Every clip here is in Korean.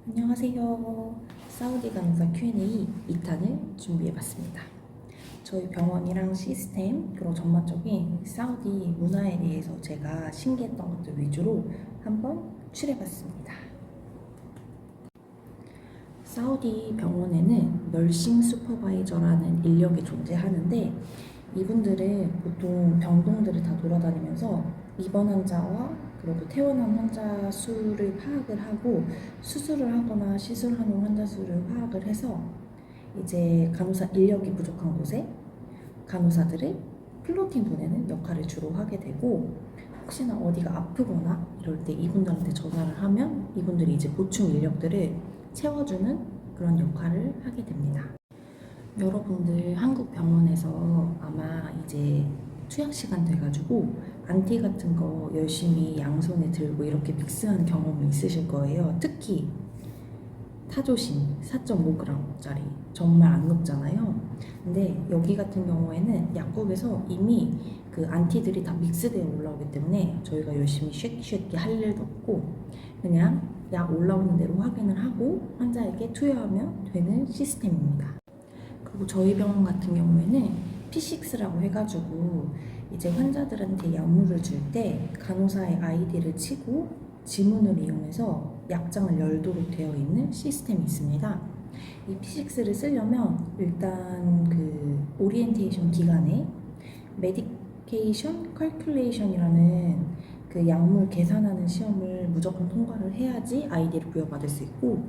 안녕하세요. 사우디 간호사 Q&A 2탄을 준비해봤습니다. 저희 병원이랑 시스템, 그리고 전반적인 사우디 문화에 대해서 제가 신기했던 것들 위주로 한번 칠해봤습니다. 사우디 병원에는 널싱 슈퍼바이저라는 인력이 존재하는데, 이분들은 보통 병동들을 다 돌아다니면서 입원 환자와 그리고 퇴원한 환자 수를 파악을 하고 수술을 하거나 시술하는 환자 수를 파악을 해서 이제 간호사 인력이 부족한 곳에 간호사들을 플로팅 보내는 역할을 주로 하게 되고, 혹시나 어디가 아프거나 이럴 때 이분들한테 전화를 하면 이분들이 이제 보충 인력들을 채워주는 그런 역할을 하게 됩니다. 여러분들 한국 병원에서 아마 이제 투약 시간 돼가지고 안티 같은 거 열심히 양손에 들고 이렇게 믹스하는 경험이 있으실 거예요. 특히 타조신 4.5g짜리 정말 안 녹잖아요. 근데 여기 같은 경우에는 약국에서 이미 그 안티들이 다 믹스되어 올라오기 때문에 저희가 열심히 쉐끼쉐끼 할 일도 없고 그냥 약 올라오는 대로 확인을 하고 환자에게 투여하면 되는 시스템입니다. 그리고 저희 병원 같은 경우에는 P6라고 해가지고 이제 환자들한테 약물을 줄 때 간호사의 아이디를 치고 지문을 이용해서 약장을 열도록 되어 있는 시스템이 있습니다. 이 P6를 쓰려면 일단 그 오리엔테이션 기간에 메디케이션 컬큘레이션이라는 그 약물 계산하는 시험을 무조건 통과를 해야지 아이디를 부여받을 수 있고,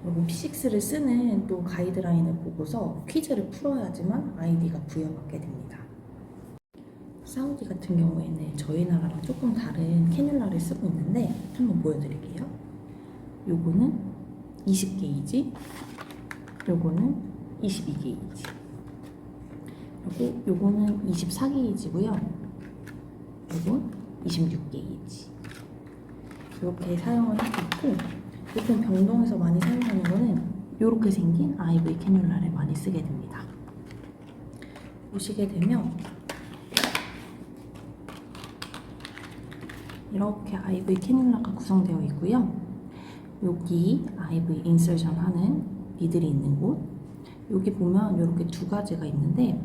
그리고 P6를 쓰는 또 가이드라인을 보고서 퀴즈를 풀어야지만 아이디가 부여받게 됩니다. 사우디 같은 경우에는 저희 나라랑 조금 다른 캐뉼라를 쓰고 있는데 한번 보여드릴게요. 요거는 20게이지, 요거는 22게이지, 그리고 요거는 24게이지고요. 요건 26게이지. 이렇게 사용을 하고 있고, 보통 병동에서 많이 사용하는 거는 이렇게 생긴 IV 캐뉼라를 많이 쓰게 됩니다. 보시게 되면 이렇게 IV 캐뉼라가 구성되어 있고요. 여기 IV 인서션 하는 니들이 있는 곳, 여기 보면 이렇게 두 가지가 있는데,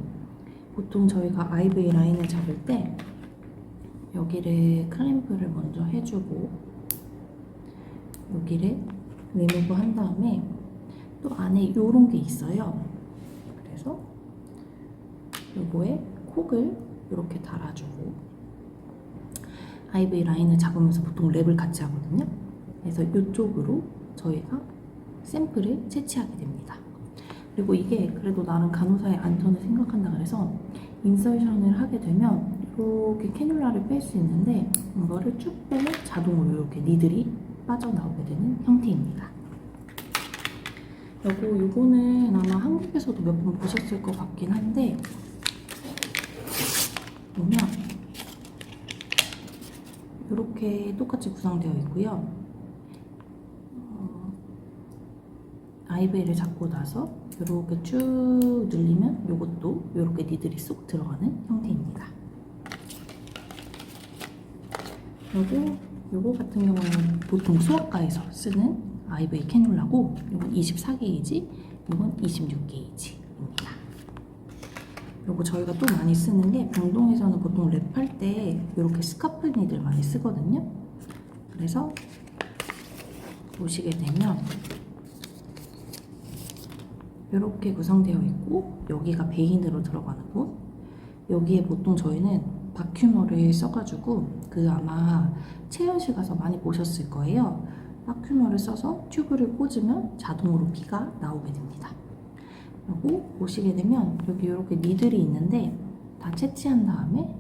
보통 저희가 IV 라인을 잡을 때 여기를 클램프를 먼저 해주고 여기를 리무브 한 다음에 또 안에 요런 게 있어요. 그래서 요거에 콕을 이렇게 달아주고 IV 라인을 잡으면서 보통 랩을 같이 하거든요. 그래서 이쪽으로 저희가 샘플을 채취하게 됩니다. 그리고 이게 그래도 나름 간호사의 안전을 생각한다 그래서 인서션을 하게 되면 이렇게 캐뉼라를 뺄 수 있는데 이거를 쭉 빼면 자동으로 이렇게 니들이 빠져나오게 되는 형태입니다. 요거는 아마 한국에서도 몇 번 보셨을 것 같긴 한데, 보면 이렇게 똑같이 구성되어 있고요. IV를 잡고 나서 이렇게 쭉 늘리면 이것도 이렇게 니들이 쏙 들어가는 형태입니다. 그리고 요거 같은 경우는 보통 소아과에서 쓰는 IV 캐뉼라고, 이건 24게이지, 이건 26게이지입니다. 그리고 저희가 또 많이 쓰는 게 병동에서는 보통 랩할 때 이렇게 스카프니들 많이 쓰거든요. 그래서 보시게 되면 이렇게 구성되어 있고 여기가 베인으로 들어가는 곳, 여기에 보통 저희는 바큐머를 써가지고 그 아마 체열실 가서 많이 보셨을 거예요. 바큐머를 써서 튜브를 꽂으면 자동으로 피가 나오게 됩니다. 그리고 보시게 되면 여기 이렇게 니들이 있는데 다 채취한 다음에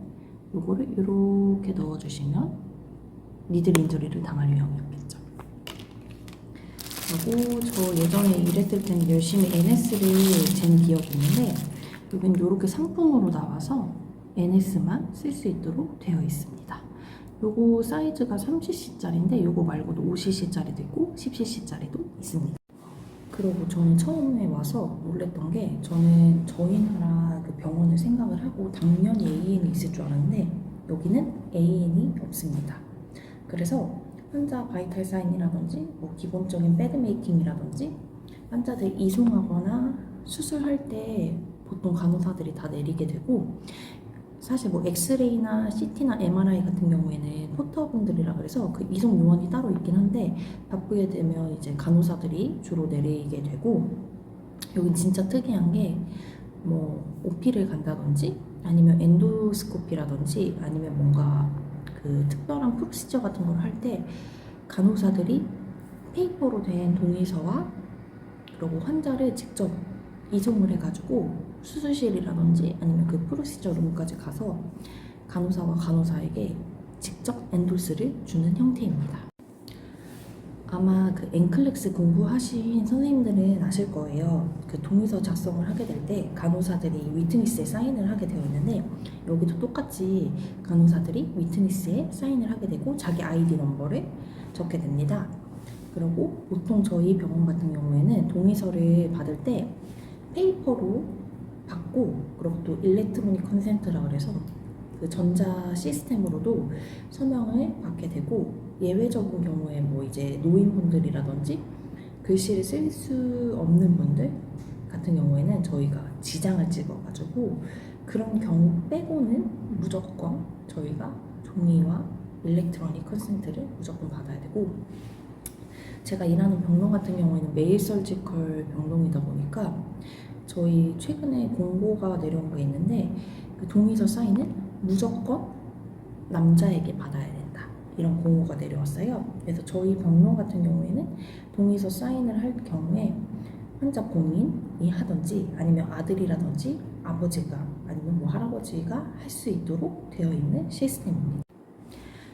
요거를 이렇게 넣어주시면 니들 인ju리를 당할 위험이 없겠죠. 그리고 저 예전에 일했을 때는 열심히 NS를 잰 기억이 있는데 여기는 이렇게 상품으로 나와서 NS만 쓸 수 있도록 되어 있습니다. 요거 사이즈가 3cc짜리인데 요거 말고도 5cc짜리도 있고 10cc짜리도 있습니다. 그리고 저는 처음에 와서 놀랬던 게 저는 저희 나라 그 병원을 생각을 하고 당연히 AN이 있을 줄 알았는데 여기는 AN이 없습니다. 그래서 환자 바이탈 사인이라든지 뭐 기본적인 배드메이킹이라든지 환자들 이송하거나 수술할 때 보통 간호사들이 다 내리게 되고 사실 뭐 엑스레이나 CT나 MRI 같은 경우에는 포터분들이라 그래서 그 이송 요원이 따로 있긴 한데 바쁘게 되면 이제 간호사들이 주로 내리게 되고 여긴 진짜 특이한 게 뭐 OP를 간다든지 아니면 엔도스코피라든지 아니면 뭔가 그 특별한 프로시저 같은 걸 할 때 간호사들이 페이퍼로 된 동의서와 그리고 환자를 직접 이송을 해가지고 수술실이라든지 아니면 그 프로시저 룸까지 가서 간호사와 간호사에게 직접 엔도스를 주는 형태입니다. 아마 그 엔클렉스 공부하신 선생님들은 아실 거예요. 그 동의서 작성을 하게 될 때 간호사들이 위트니스에 사인을 하게 되어 있는데 여기도 똑같이 간호사들이 위트니스에 사인을 하게 되고 자기 아이디 넘버를 적게 됩니다. 그리고 보통 저희 병원 같은 경우에는 동의서를 받을 때 페이퍼로 받고 그리고 또 일렉트로닉 컨센트라 그래서 그 전자 시스템으로도 서명을 받게 되고 예외적인 경우에 뭐 이제 노인분들이라든지 글씨를 쓸 수 없는 분들 같은 경우에는 저희가 지장을 찍어가지고 그런 경우 빼고는 무조건 저희가 종이와 일렉트로닉 컨센트를 무조건 받아야 되고 제가 일하는 병동 같은 경우에는 메일 설지컬 병동이다 보니까 저희 최근에 공고가 내려온 게 있는데 그 동의서 사인은 무조건 남자에게 받아야 된다 이런 공고가 내려왔어요. 그래서 저희 병동 같은 경우에는 동의서 사인을 할 경우에 환자 본인이 하든지 아니면 아들이라든지 아버지가 아니면 뭐 할아버지가 할 수 있도록 되어 있는 시스템입니다.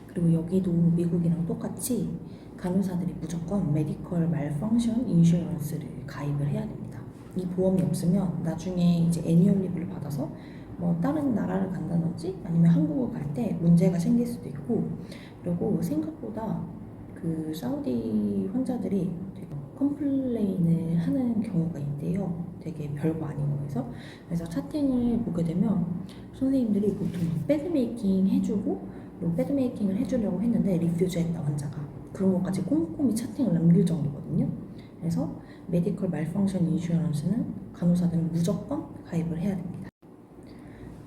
그리고 여기도 미국이랑 똑같이 간호사들이 무조건 메디컬 말펑션 인슈런스를 가입을 해야 됩니다. 이 보험이 없으면 나중에 이제 애니얼 리브를 받아서 뭐 다른 나라를 간다든지 아니면 한국을 갈 때 문제가 생길 수도 있고 그리고 생각보다 그 사우디 환자들이 되게 컴플레인을 하는 경우가 있대요. 되게 별거 아닌 거에서. 그래서 차팅을 보게 되면 선생님들이 보통 배드메이킹 해주고 그리고 배드메이킹을 해주려고 했는데 리퓨즈 했다 환자가. 그런 것까지 꼼꼼히 차팅을 남길 정도거든요. 그래서 메디컬 말펑션 인슈런스는 간호사들은 무조건 가입을 해야 됩니다.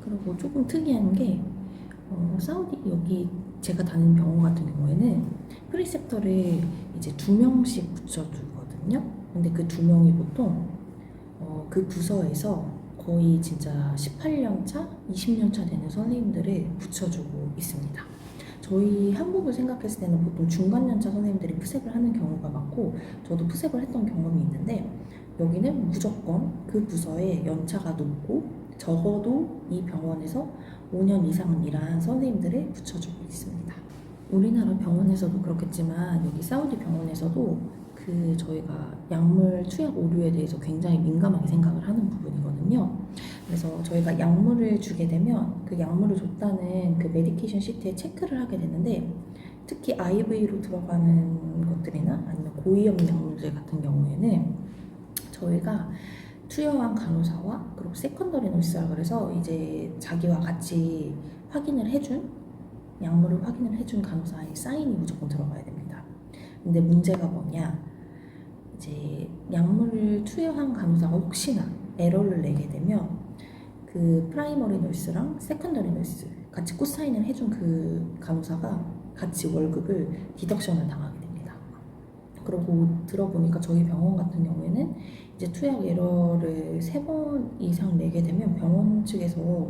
그리고 조금 특이한 게 사우디 여기 제가 다니는 병원 같은 경우에는 프리셉터를 이제 2명씩 붙여주거든요. 근데 그 2명이 보통 그 부서에서 거의 진짜 18년 차, 20년 차 되는 선생님들을 붙여주고 있습니다. 저희 한국을 생각했을 때는 보통 중간연차 선생님들이 푸셉을 하는 경우가 많고 저도 푸셉을 했던 경험이 있는데 여기는 무조건 그 부서에 연차가 높고 적어도 이 병원에서 5년 이상은 일한 선생님들을 붙여주고 있습니다. 우리나라 병원에서도 그렇겠지만 여기 사우디 병원에서도 그 저희가 약물 투약 오류에 대해서 굉장히 민감하게 생각을 하는 부분이거든요. 그래서 저희가 약물을 주게 되면 그 약물을 줬다는 그 메디케이션 시트에 체크를 하게 되는데 특히 IV로 들어가는 것들이나 아니면 고위험 약물들 같은 경우에는 저희가 투여한 간호사와 그리고 세컨더리 노시라 그래서 이제 자기와 같이 확인을 해준 약물을 확인을 해준 간호사의 사인이 무조건 들어가야 됩니다. 근데 문제가 뭐냐 이제 약물을 투여한 간호사가 혹시나 에러를 내게 되면 그 프라이머리 널스랑 세컨더리 널스 같이 코사인을 해준 그 간호사가 같이 월급을 디덕션을 당하게 됩니다. 그러고 들어보니까 저희 병원 같은 경우에는 이제 투약 에러를 3번 이상 내게 되면 병원 측에서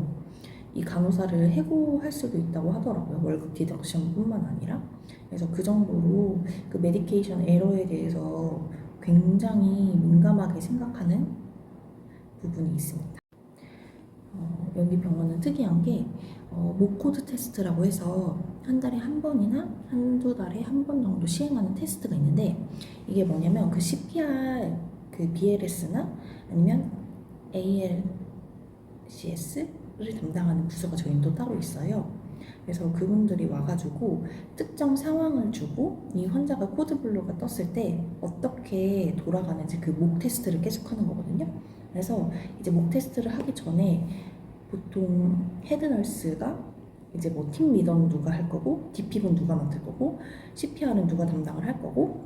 이 간호사를 해고할 수도 있다고 하더라고요. 월급 디덕션뿐만 아니라. 그래서 그 정도로 그 메디케이션 에러에 대해서 굉장히 민감하게 생각하는 부분이 있습니다. 여기 병원은 특이한 게 모코드 테스트라고 해서 한 달에 한 번이나 한두 달에 한 번 정도 시행하는 테스트가 있는데, 이게 뭐냐면 그 CPR, 그 BLS나 아니면 ALCS를 담당하는 부서가 저희는 또 따로 있어요. 그래서 그분들이 와가지고 특정 상황을 주고 이 환자가 코드블루가 떴을 때 어떻게 돌아가는지 그 목 테스트를 계속 하는 거거든요. 그래서 이제 목 테스트를 하기 전에 보통 헤드널스가 이제 뭐 팀 리더는 누가 할 거고, DP는 누가 맡을 거고, CPR은 누가 담당을 할 거고,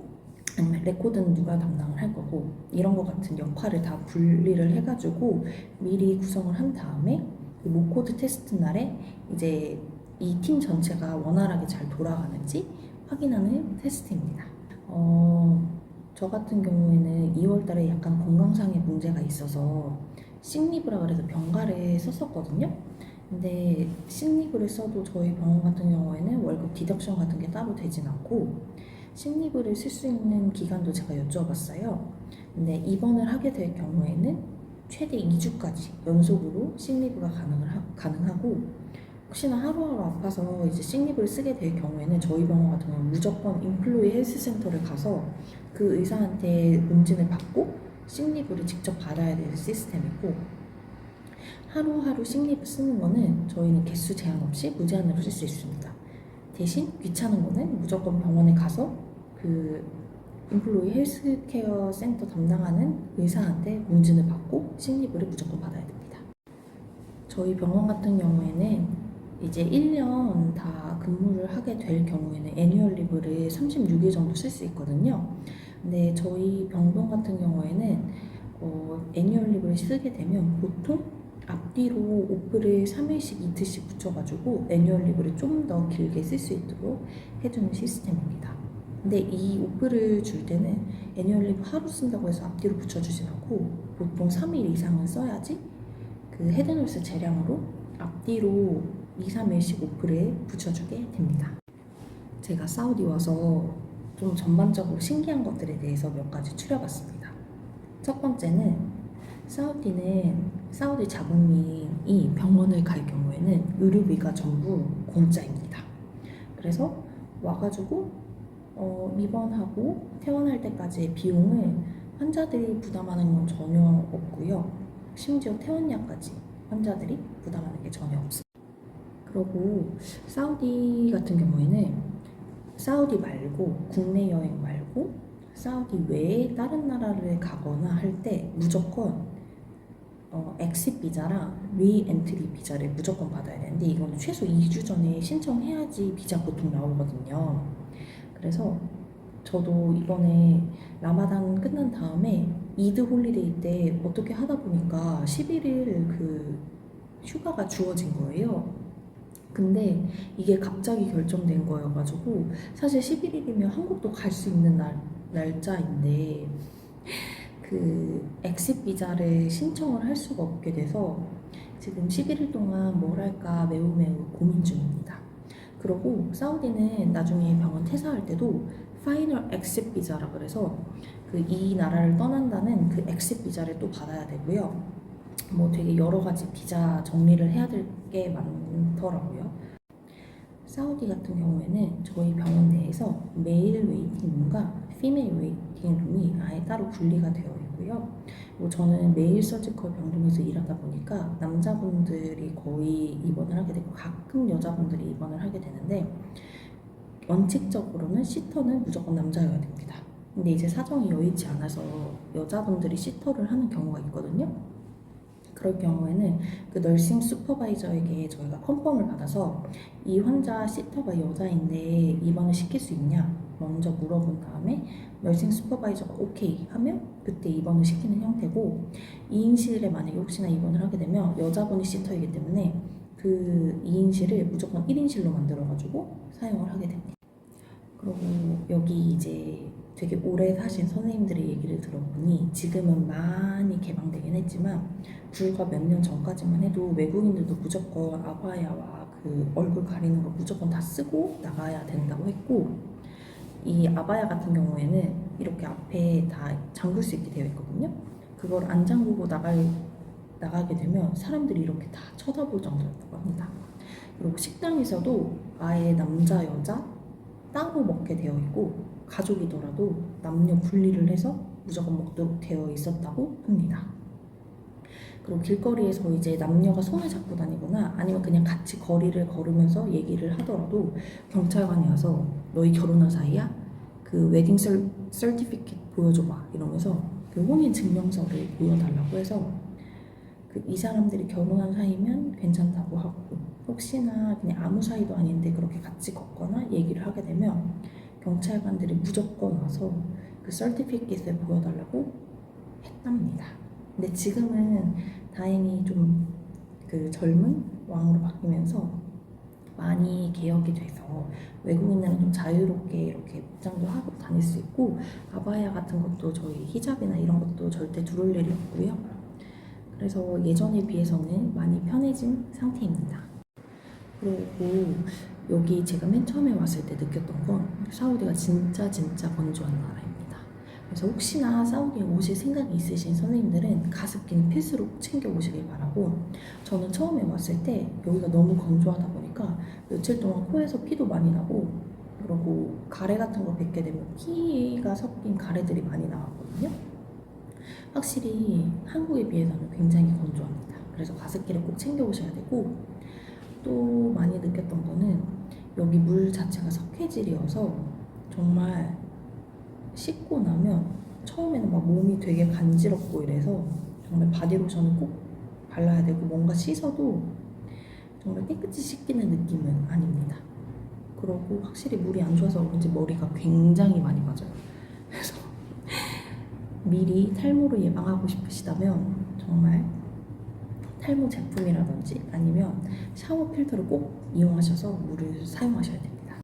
아니면 레코드는 누가 담당을 할 거고, 이런 거 같은 역할을 다 분리를 해가지고 미리 구성을 한 다음에 그 모코드 테스트 날에 이제 이 팀 전체가 원활하게 잘 돌아가는지 확인하는 테스트입니다. 저 같은 경우에는 2월 달에 약간 건강상의 문제가 있어서 식리브라 그래서 병가를 썼었거든요. 근데 식리브를 써도 저희 병원 같은 경우에는 월급 디덕션 같은 게 따로 되진 않고, 식리브를 쓸 수 있는 기간도 제가 여쭤봤어요. 근데 입원을 하게 될 경우에는 최대 2주까지 연속으로 식리브가 가능하고, 혹시나 하루하루 아파서 이제 식리브를 쓰게 될 경우에는 저희 병원 같은 경우는 무조건 인플로이 헬스센터를 가서 그 의사한테 문진을 받고 식리브를 직접 받아야 되는 시스템이고, 하루하루 식리브 쓰는 거는 저희는 개수 제한 없이 무제한으로 쓸 수 있습니다. 대신 귀찮은 거는 무조건 병원에 가서 그 인플로이 헬스케어 센터 담당하는 의사한테 문진을 받고 식리브를 무조건 받아야 됩니다. 저희 병원 같은 경우에는 이제 1년 다 근무를 하게 될 경우에는 애뉴얼 리브를 36일 정도 쓸 수 있거든요. 근데 저희 병동 같은 경우에는 애뉴얼 리브를 쓰게 되면 보통 앞뒤로 오프를 3일씩 이틀씩 붙여가지고 애뉴얼 리브를 좀 더 길게 쓸 수 있도록 해주는 시스템입니다. 근데 이 오프를 줄 때는 애뉴얼 리브 하루 쓴다고 해서 앞뒤로 붙여주진 않고 보통 3일 이상은 써야지 그 헤드널스 재량으로 앞뒤로 2, 3일씩 오프를 붙여주게 됩니다. 제가 사우디 와서 좀 전반적으로 신기한 것들에 대해서 몇 가지 추려봤습니다. 첫 번째는 사우디 자국민이 병원을 갈 경우에는 의료비가 전부 공짜입니다. 그래서 와가지고 입원하고 퇴원할 때까지의 비용을 환자들이 부담하는 건 전혀 없고요. 심지어 퇴원료까지 환자들이 부담하는 게 전혀 없습니다. 그리고 사우디 같은 경우에는 사우디 말고 국내 여행 말고 사우디 외에 다른 나라를 가거나 할 때 무조건 엑싯 비자랑 리엔트리 비자를 무조건 받아야 되는데, 이건 최소 2주 전에 신청해야지 비자 보통 나오거든요. 그래서 저도 이번에 라마단 끝난 다음에 이드 홀리데이 때 어떻게 하다 보니까 11일 그 휴가가 주어진 거예요. 근데 이게 갑자기 결정된 거여가지고 사실 11일이면 한국도 갈 수 있는 날짜인데 그 엑싯 비자를 신청을 할 수가 없게 돼서 지금 11일 동안 뭘 할까 매우 고민 중입니다. 그리고 사우디는 나중에 병원 퇴사할 때도 파이널 엑싯 비자라 그래서 그 이 나라를 떠난다는 그 엑싯 비자를 또 받아야 되고요. 뭐 되게 여러 가지 비자 정리를 해야 될 게 많더라고요. 사우디 같은 경우에는 저희 병원 내에서 메일 웨이팅룸과 피메일 웨이팅룸이 아예 따로 분리가 되어 있고요. 뭐 저는 메일 서지컬 병동에서 일하다 보니까 남자분들이 거의 입원을 하게 되고 가끔 여자분들이 입원을 하게 되는데, 원칙적으로는 시터는 무조건 남자여야 됩니다. 근데 이제 사정이 여의치 않아서 여자분들이 시터를 하는 경우가 있거든요. 그럴 경우에는 그 널싱 슈퍼바이저에게 저희가 컨펌을 받아서 이 환자 시터가 여자인데 입원을 시킬 수 있냐, 먼저 물어본 다음에 널싱 슈퍼바이저가 오케이 하면 그때 입원을 시키는 형태고, 2인실에 만약에 혹시나 입원을 하게 되면 여자분이 시터이기 때문에 그 2인실을 무조건 1인실로 만들어가지고 사용을 하게 됩니다. 그리고 여기 이제 되게 오래 사신 선생님들의 얘기를 들어보니 지금은 많이 개방되긴 했지만 불과 몇 년 전까지만 해도 외국인들도 무조건 아바야와 그 얼굴 가리는 거 무조건 다 쓰고 나가야 된다고 했고, 이 아바야 같은 경우에는 이렇게 앞에 다 잠글 수 있게 되어 있거든요. 그걸 안 잠그고 나가게 되면 사람들이 이렇게 다 쳐다볼 정도였다고 합니다. 그리고 식당에서도 아예 남자 여자 따로 먹게 되어 있고, 가족이더라도 남녀 분리를 해서 무조건 먹도록 되어 있었다고 합니다. 그리고 길거리에서 이제 남녀가 손을 잡고 다니거나 아니면 그냥 같이 거리를 걸으면서 얘기를 하더라도 경찰관이 와서 너희 결혼한 사이야? 그 웨딩 서티피켓 보여줘봐 이러면서 그 혼인 증명서를 보여달라고 해서 이 사람들이 결혼한 사이면 괜찮다고 하고, 혹시나 그냥 아무 사이도 아닌데 그렇게 같이 걷거나 얘기를 하게 되면 경찰관들이 무조건 와서 그 서티피켓을 보여달라고 했답니다. 근데 지금은 다행히 좀 그 젊은 왕으로 바뀌면서 많이 개혁이 돼서 외국인들은 좀 자유롭게 이렇게 복장도 하고 다닐 수 있고, 아바야 같은 것도 저희 히잡이나 이런 것도 절대 두를 일이 없고요. 그래서 예전에 비해서는 많이 편해진 상태입니다. 그리고 여기 제가 맨 처음에 왔을 때 느꼈던 건 사우디가 진짜 건조한 나라입니다. 그래서 혹시나 사우디에 오실 생각이 있으신 선생님들은 가습기는 필수로 챙겨 오시길 바라고, 저는 처음에 왔을 때 여기가 너무 건조하다 보니까 며칠 동안 코에서 피도 많이 나고, 그리고 가래 같은 거 뱉게 되면 피가 섞인 가래들이 많이 나왔거든요. 확실히 한국에 비해서는 굉장히 건조합니다. 그래서 가습기를 꼭 챙겨 오셔야 되고, 또 많이 느꼈던 거는 여기 물 자체가 석회질이어서 정말 씻고 나면 처음에는 막 몸이 되게 간지럽고 이래서 정말 바디로션을 꼭 발라야 되고, 뭔가 씻어도 정말 깨끗이 씻기는 느낌은 아닙니다. 그리고 확실히 물이 안 좋아서 그런지 머리가 굉장히 많이 맞아요. 그래서 미리 탈모를 예방하고 싶으시다면 정말 탈모 제품이라든지 아니면 샤워 필터를 꼭 이용하셔서 물을 사용하셔야 됩니다.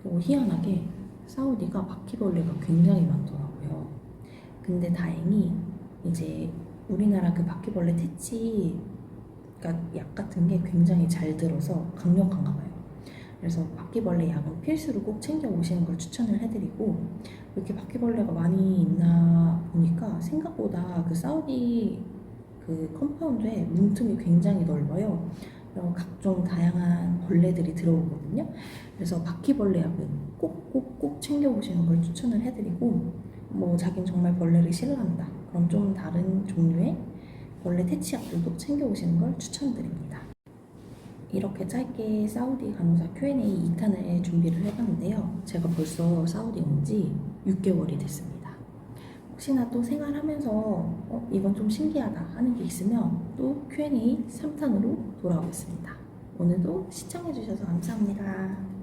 그리고 희한하게 사우디가 바퀴벌레가 굉장히 많더라고요. 근데 다행히 이제 우리나라 그 바퀴벌레 퇴치 약 같은 게 굉장히 잘 들어서 강력한가 봐요. 그래서 바퀴벌레 약은 필수로 꼭 챙겨 오시는 걸 추천을 해드리고, 이렇게 바퀴벌레가 많이 있나 보니까 생각보다 그 사우디 그 컴파운드에 문틈이 굉장히 넓어요. 그리고 각종 다양한 벌레들이 들어오거든요. 그래서 바퀴벌레 약은 꼭 챙겨 오시는 걸 추천을 해드리고, 뭐 자긴 정말 벌레를 싫어한다 그럼 좀 다른 종류의 벌레 퇴치약들도 챙겨 오시는 걸 추천드립니다. 이렇게 짧게 사우디 간호사 Q&A 2탄을 준비를 해봤는데요. 제가 벌써 사우디 온 지 6개월이 됐습니다. 혹시나 또 생활하면서 이건 좀 신기하다 하는 게 있으면 또 Q&A 3탄으로 돌아오겠습니다. 오늘도 시청해주셔서 감사합니다.